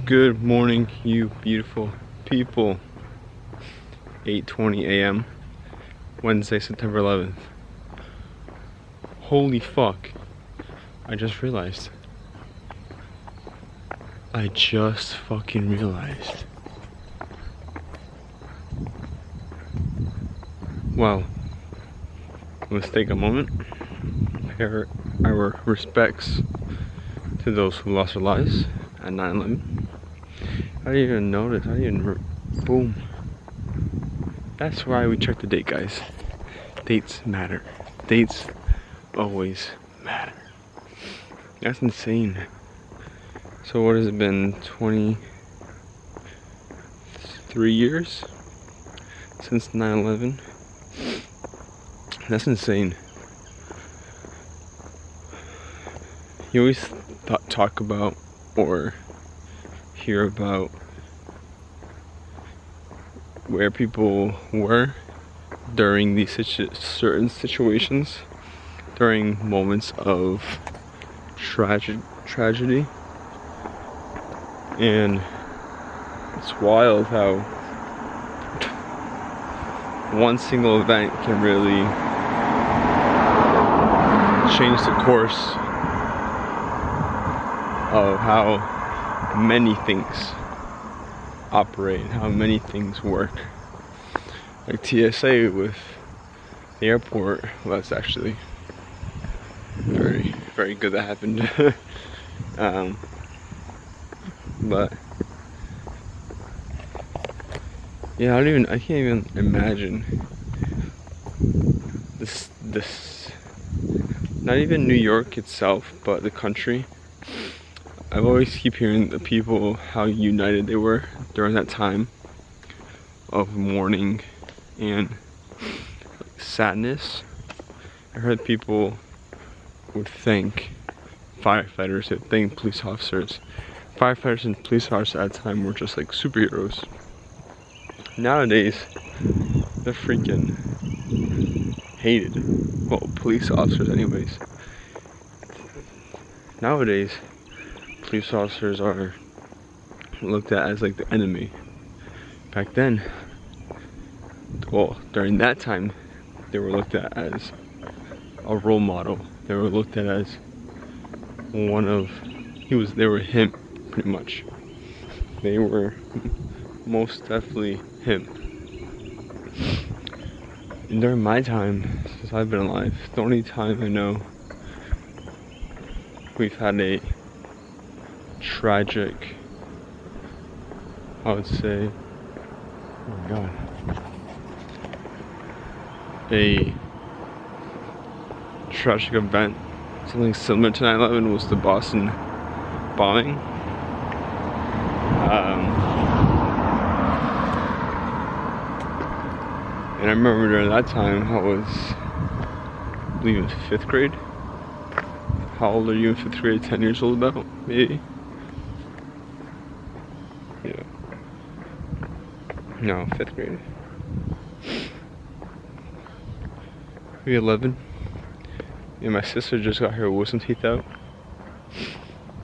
Good morning, you beautiful people. 8:20 a.m. Wednesday, September 11th. Holy fuck. I just realized. I just fucking realized. Wow. Let's take a moment. Pay our respects to those who lost their lives at 9/11. I didn't even notice. Boom. That's why we check the date, guys. Dates matter. Dates always matter. That's insane. So what has it been? 23 years since 9/11? That's insane. You always talk about or hear about where people were during these certain situations, during moments of tragedy, and it's wild how one single event can really change the course of how many things operate, how many things work. Like TSA with the airport, well, that's actually very, very good that happened. But yeah, I can't even imagine this, not even New York itself, but the country. I always keep hearing the people, how united they were during that time of mourning and sadness. I heard people would thank firefighters, would thank police officers. Firefighters and police officers at that time were just like superheroes. Nowadays, they're freaking hated. Well, police officers anyways. Nowadays, police officers are looked at as like the enemy. Back then, well, during that time, they were looked at as a role model. They were looked at as they were him, pretty much. They were most definitely him. And during my time, since I've been alive, the only time I know we've had a tragic, I would say, oh my god, a tragic event, something similar to 9/11 was the Boston bombing. And I remember during that time I was, I believe, in 5th grade. How old are you in 5th grade? 10 years old about, maybe? Yeah. No, 5th grade. Maybe 11. And my sister just got her wisdom teeth out.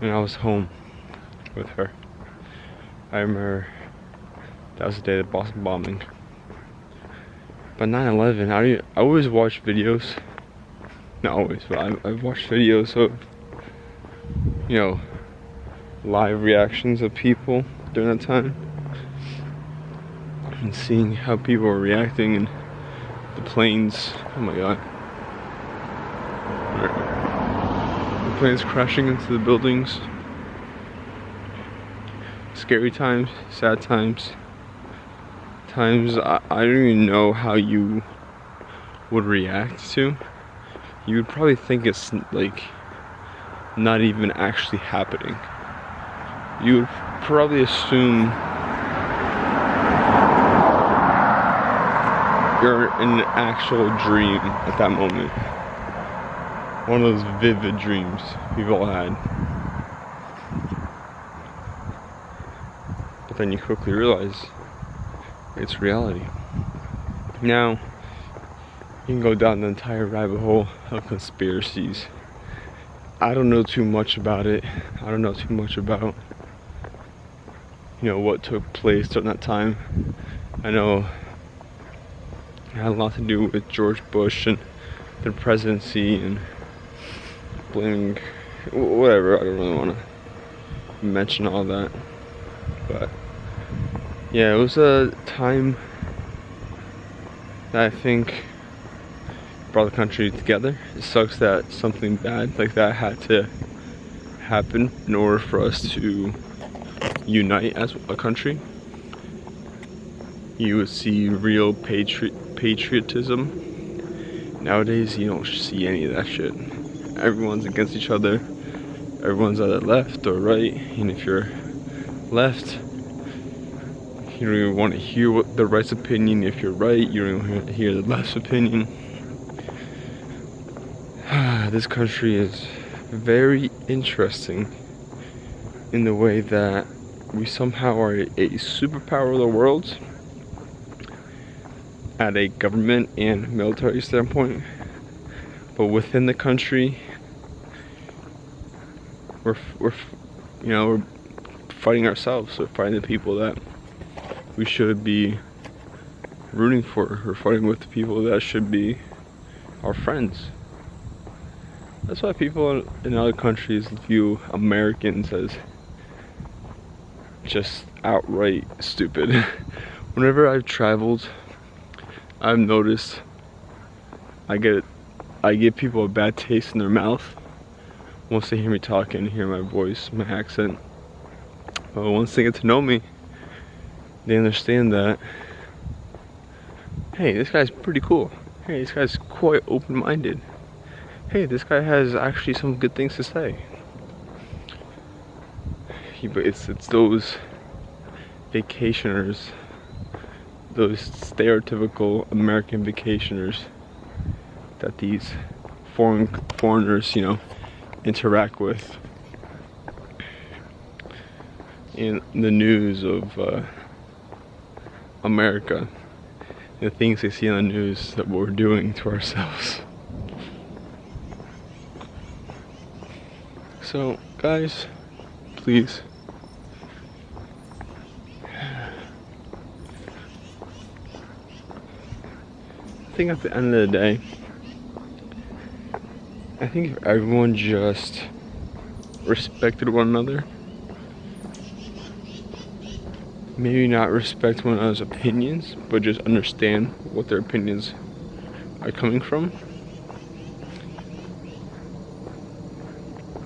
And I was home with her. I remember that was the day of the Boston bombing. But 9/11, I always watch videos. Not always, but I've watched videos of, live reactions of people during that time. And seeing how people were reacting and the planes, oh my god. The planes crashing into the buildings. Scary times, sad times. Times I don't even know how you would react to. You would probably think it's like not even actually happening. You would probably assume you're in an actual dream at that moment. One of those vivid dreams we've all had. But then you quickly realize it's reality. Now, you can go down the entire rabbit hole of conspiracies. I don't know too much about it. I don't know too much about what took place during that time. I know it had a lot to do with George Bush and the presidency and blaming whatever. I don't really want to mention all that, but yeah, it was a time that I think brought the country together. It sucks that something bad like that had to happen in order for us to unite as a country. You would see real patriotism. Nowadays, you don't see any of that shit. Everyone's against each other. Everyone's either left or right. And if you're left, you don't even want to hear what the right's opinion. If you're right, you don't even want to hear the left's opinion. This country is very interesting in the way that we somehow are a superpower of the world at a government and military standpoint, but within the country we're fighting ourselves. We're fighting the people that we should be rooting for. We're fighting with the people that should be our friends. That's why people in other countries view Americans as just outright stupid. Whenever I've traveled, I've noticed I give people a bad taste in their mouth once they hear me talking, hear my voice, my accent. But once they get to know me, they understand that, hey, this guy's pretty cool. Hey, this guy's quite open-minded. Hey, this guy has actually some good things to say. But it's those vacationers, those stereotypical American vacationers that these foreigners, interact with in the news of America. The things they see on the news that we're doing to ourselves. So, guys, please, I think at the end of the day, I think if everyone just respected one another, maybe not respect one another's opinions, but just understand what their opinions are coming from.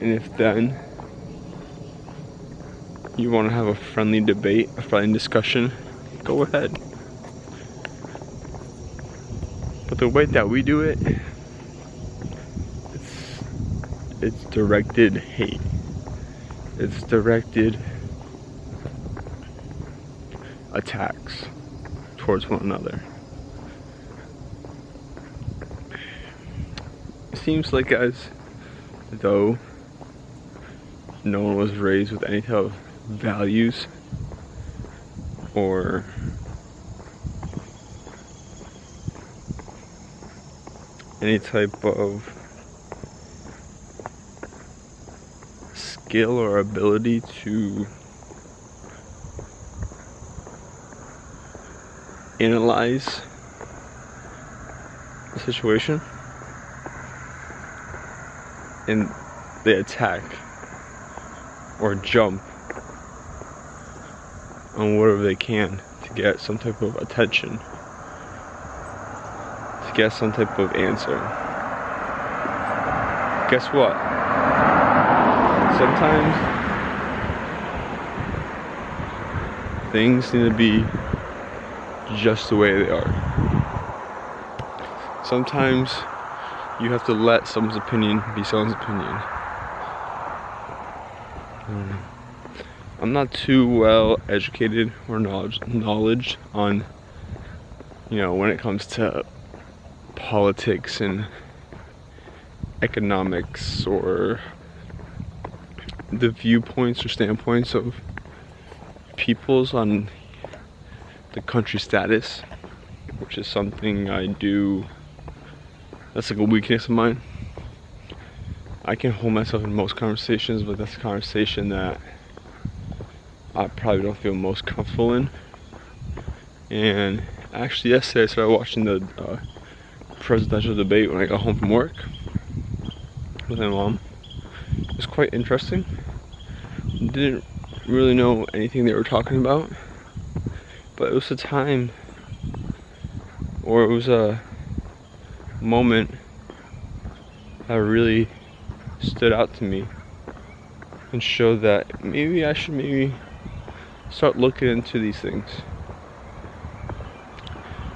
And if then you want to have a friendly debate, a friendly discussion, go ahead. But the way that we do it, it's directed hate. It's directed attacks towards one another. It seems like as though no one was raised with any type of values or any type of skill or ability to analyze the situation, and they attack or jump on whatever they can to get some type of attention, to get some type of answer. Guess what? Sometimes things need to be just the way they are. Sometimes you have to let someone's opinion be someone's opinion. I'm not too well educated or knowledge on, when it comes to politics and economics or the viewpoints or standpoints of peoples on the country status, which is something I do. That's like a weakness of mine. I can hold myself in most conversations, but that's a conversation that I probably don't feel most comfortable in. And actually yesterday I started watching the presidential debate when I got home from work with my mom. It was quite interesting. Didn't really know anything they were talking about, but it was a time, or it was a moment that really stood out to me and showed that maybe I should start looking into these things.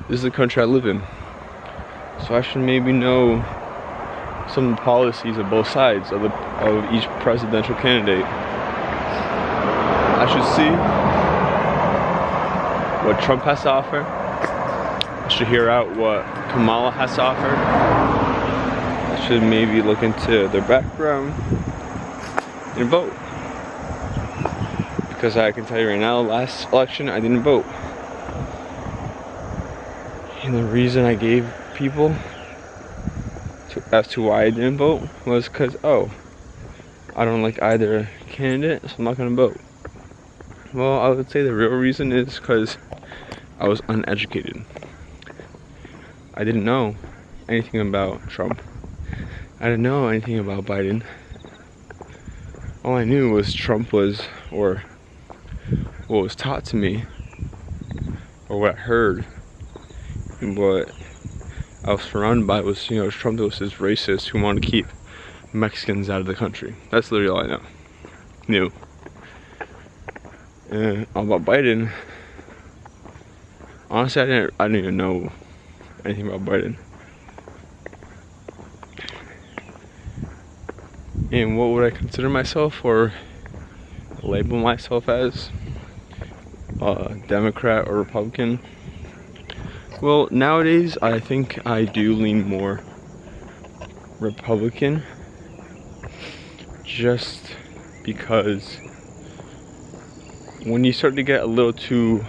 This is the country I live in, so I should maybe know some of the policies of both sides of each presidential candidate. I should see what Trump has to offer. I should hear out what Kamala has to offer. I should maybe look into their background and vote. Because I can tell you right now, last election I didn't vote. And the reason I gave people as to why I didn't vote was because, I don't like either candidate, so I'm not gonna vote. Well, I would say the real reason is because I was uneducated. I didn't know anything about Trump. I didn't know anything about Biden. All I knew was Trump was, or what was taught to me, or what I heard, and what I was surrounded by was, Trump was this racist who wanted to keep Mexicans out of the country. That's literally all I knew. And all about Biden, honestly, I didn't even know anything about Biden. And what would I consider myself or label myself as? Democrat or Republican? Well, nowadays I think I do lean more Republican, just because when you start to get a little too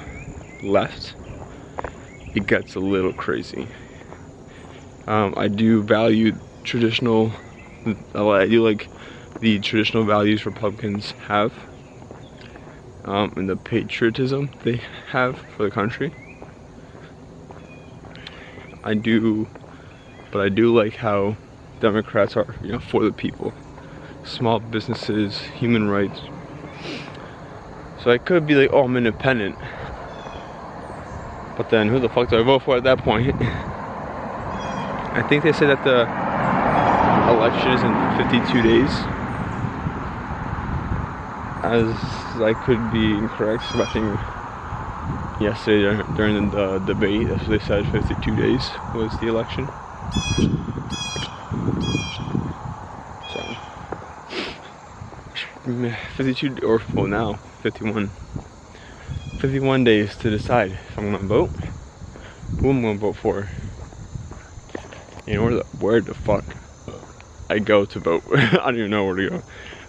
left, it gets a little crazy. I do value traditional, I do like the traditional values Republicans have, and the patriotism they have for the country. But I do like how Democrats are, for the people, small businesses, human rights. So I could be like, I'm independent, but then who the fuck do I vote for at that point? I think they say that the election is in 52 days. As I could be incorrect, so I think yesterday during the debate, that's what they said, 52 days was the election. So 52, or well now 51 days to decide if I'm gonna vote, who I'm gonna vote for, where the fuck I go to vote. I don't even know where to go.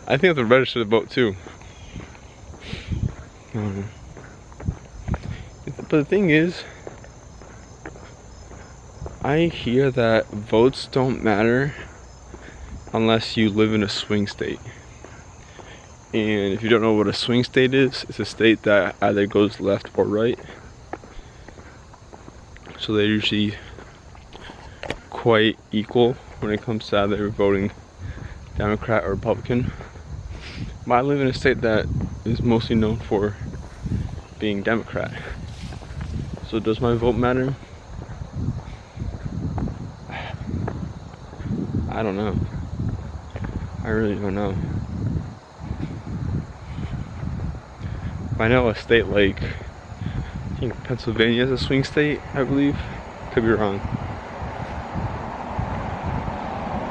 I think I have to register to vote too. But the thing is, I hear that votes don't matter unless you live in a swing state. And if you don't know what a swing state is, it's a state that either goes left or right. So they're usually quite equal when it comes to either voting Democrat or Republican. But I live in a state that is mostly known for being Democrat. So does my vote matter? I don't know. I really don't know. I know a state like, I think Pennsylvania is a swing state, I believe. Could be wrong.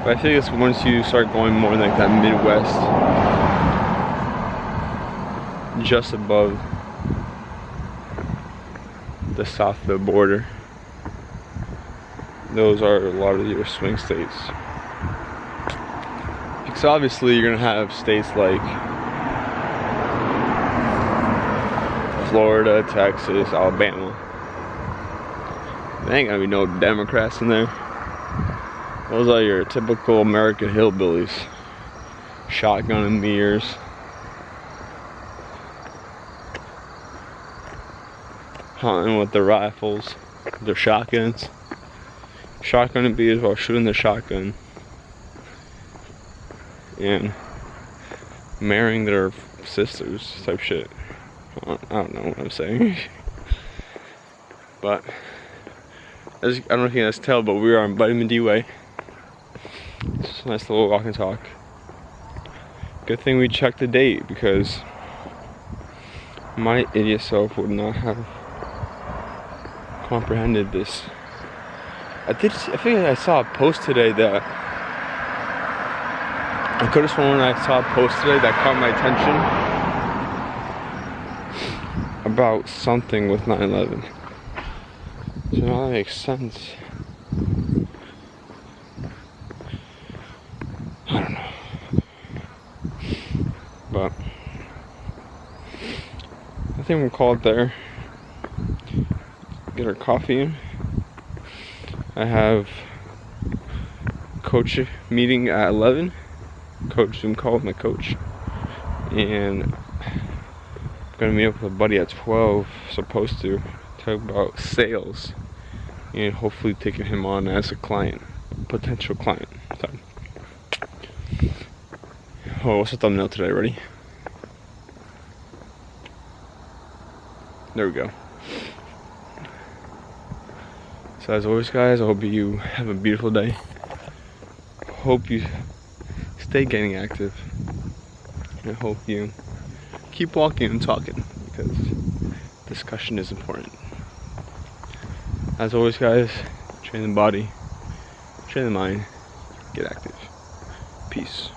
But I think it's once you start going more like that Midwest, just above the south of the border, those are a lot of your swing states. Because obviously you're gonna have states like Florida, Texas, Alabama. There ain't gonna be no Democrats in there. Those are your typical American hillbillies. Shotgun and mirrors. hunting with their rifles, their shotguns. Shotgun bees while shooting the shotgun. And marrying their sisters type shit. I don't know what I'm saying. But I don't know if you can tell, but we are on Vitamin D Way. It's a nice little walk and talk. Good thing we checked the date, because my idiot self would not have comprehended this. I think I saw a post today that I could have sworn I saw a post today that caught my attention about something with 9/11. So now that makes sense. I don't know. But I think we'll call it there. Get our coffee in. I have coach meeting at 11. Coach Zoom call with my coach. And I'm gonna meet up with a buddy at 12, supposed to talk about sales and hopefully taking him on as a client, potential client. So, oh, what's the thumbnail today? Ready? There we go. So as always, guys, I hope you have a beautiful day. Hope you stay getting active. And I hope you keep walking and talking, because discussion is important. As always, guys, train the body, train the mind, get active. Peace.